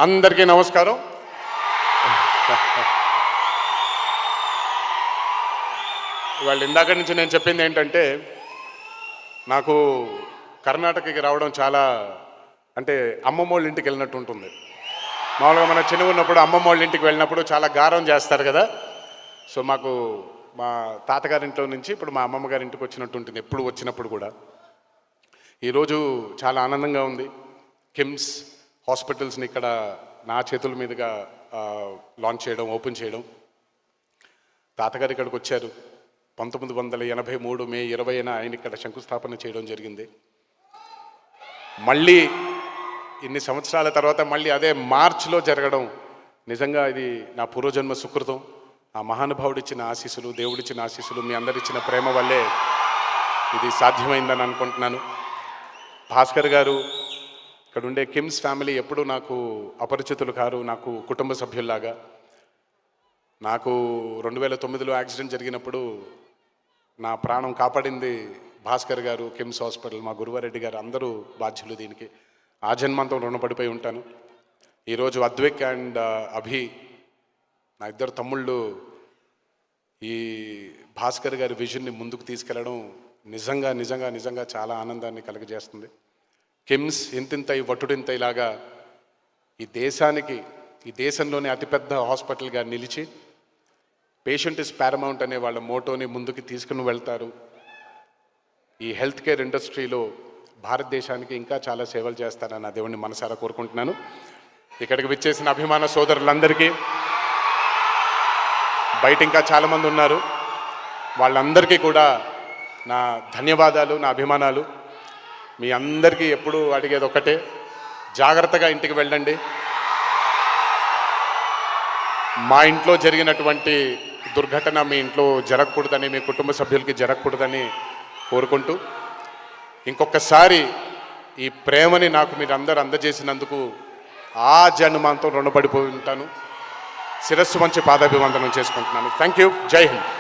అందరికీ నమస్కారం. ఇవాళ ఇందాక నుంచి నేను చెప్పింది ఏంటంటే, నాకు కర్ణాటకకి రావడం చాలా అంటే అమ్మమ్మ వాళ్ళ ఇంటికి వెళ్ళినట్టు ఉంటుంది. మామూలుగా మన చిన్నగా ఉన్నప్పుడు అమ్మమ్మ వాళ్ళ ఇంటికి వెళ్ళినప్పుడు చాలా గారం చేస్తారు కదా. సో మాకు మా తాతగారింట్లో నుంచి ఇప్పుడు మా అమ్మమ్మ గారి ఇంటికి వచ్చినట్టు ఉంటుంది ఎప్పుడు వచ్చినప్పుడు కూడా. ఈరోజు చాలా ఆనందంగా ఉంది. కిమ్స్ హాస్పిటల్స్ని ఇక్కడ నా చేతుల మీదుగా లాంచ్ చేయడం, ఓపెన్ చేయడం. తాతగారు ఇక్కడికి వచ్చారు 1983 మే 20న ఆయన ఇక్కడ శంకుస్థాపన చేయడం జరిగింది. మళ్ళీ ఇన్ని సంవత్సరాల తర్వాత మళ్ళీ అదే మార్చ్లో జరగడం నిజంగా ఇది నా పూర్వజన్మ సుకృతం. ఆ మహానుభావుడిచ్చిన ఆశీస్సులు, దేవుడిచ్చిన ఆశీస్సులు, మీ అందరిచ్చిన ప్రేమ వల్లే ఇది సాధ్యమైందని అనుకుంటున్నాను. భాస్కర్ గారు, ఇక్కడ ఉండే కిమ్స్ ఫ్యామిలీ ఎప్పుడూ నాకు అపరిచితులు కారు, నాకు కుటుంబ సభ్యుల్లాగా. నాకు 2009లో యాక్సిడెంట్ జరిగినప్పుడు నా ప్రాణం కాపాడింది భాస్కర్ గారు, కిమ్స్ హాస్పిటల్, మా గురువారెడ్డి గారు, అందరూ బాధ్యులు దీనికి. ఆ జన్మంతం రుణపడిపోయి ఉంటాను. ఈరోజు అద్విక్ అండ్ అభి, నా ఇద్దరు తమ్ముళ్ళు, ఈ భాస్కర్ గారి విజన్ని ముందుకు తీసుకెళ్ళడం నిజంగా నిజంగా నిజంగా చాలా ఆనందాన్ని కలుగజేస్తుంది. కిమ్స్ ఇంతింతై వటుడింతైలాగా ఈ దేశానికి, ఈ దేశంలోనే అతిపెద్ద హాస్పిటల్గా నిలిచి పేషెంట్ ఇస్ పారమౌంట్ అనే వాళ్ళ మోటోని ముందుకు తీసుకుని వెళ్తారు. ఈ హెల్త్ కేర్ ఇండస్ట్రీలో భారతదేశానికి ఇంకా చాలా సేవలు చేస్తారని నా దేవుడిని మనసారా కోరుకుంటున్నాను. ఇక్కడికి విచ్చేసిన అభిమాన సోదరులందరికీ, బయట ఇంకా చాలామంది ఉన్నారు, వాళ్ళందరికీ కూడా నా ధన్యవాదాలు, నా అభిమానాలు. మీ అందరికీ ఎప్పుడూ అడిగేది ఒకటే, జాగ్రత్తగా ఇంటికి వెళ్ళండి. మా ఇంట్లో జరిగినటువంటి దుర్ఘటన మీ ఇంట్లో జరగకూడదని, మీ కుటుంబ సభ్యులకి జరగకూడదని కోరుకుంటూ, ఇంకొకసారి ఈ ప్రేమని నాకు మీరు అందరూ అందజేసినందుకు ఆ జన్మాంతం రుణపడిపోయి ఉంటాను. శిరస్సు వంచి పాదాభివందనం చేసుకుంటున్నాను. Thank you. జై హింద్.